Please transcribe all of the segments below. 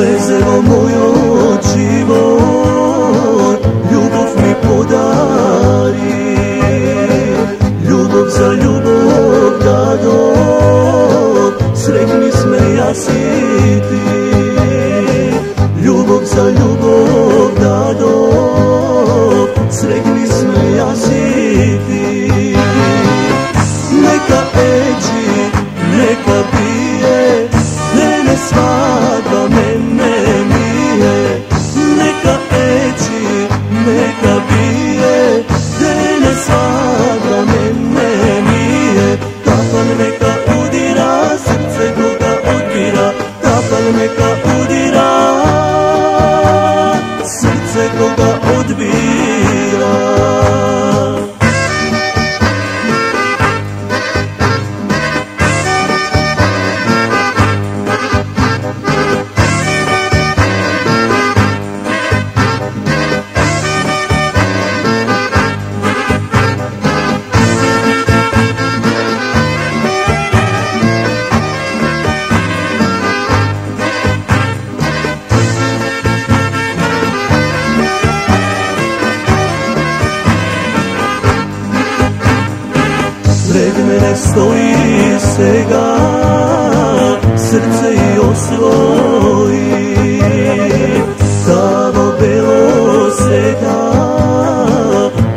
Plezelo moj od život, ljubav mi podari. Ljubav za ljubav dado, sretni sme ja si ti. Ljubav za ljubav dado, sretni sme ja si ti. Neka eđi, neka bije, mene svadba, mene mije. Neka eđi, neka bije, mene svadba, mene mije. Tafal neka udira, srce koga odbira. Tafal neka udira, srce koga odbira. Pred mene stoji sega, srce i osvoji. Tavo belo sega,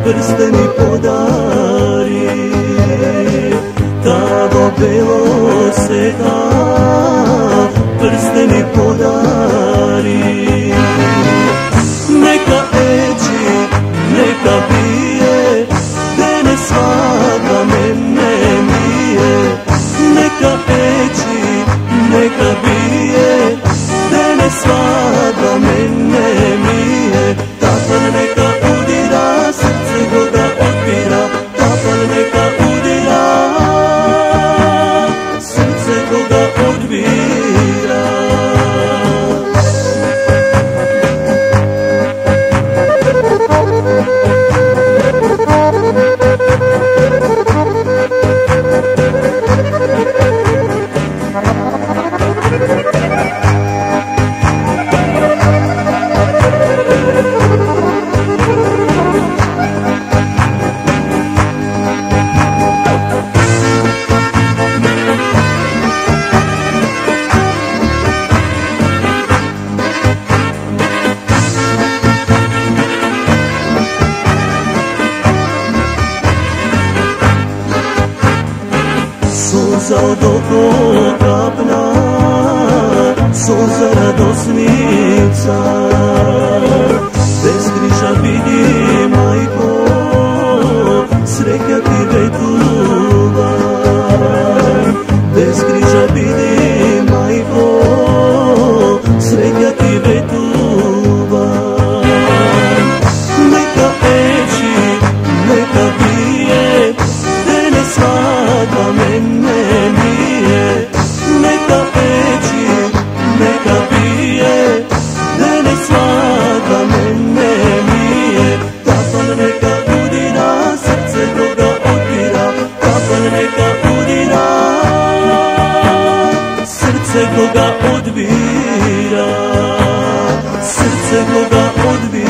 prste mi podari. Tavo belo sega, prste mi podari. Neka eđi, neka bije, mene svadba, mene mije. Neka eđi, neka bije, mene svadba, mene mije. Tafal neka udira, srce koga odbira. Tafal neka udira, srce koga odbira. Suza od oko kapna, suza radosnica. Bez križa vidi, majko, sreća ti vetuva. Bez križa vidi, majko, sreća ti vetuva. Neka eđi, neka bije, mene svadba, mene mije. Neka eđi, neka bije, mene svadba, mene mije. Tafal neka udira, srce koga odbira. Tafal neka udira, srce koga odbira. Srce koga odbira.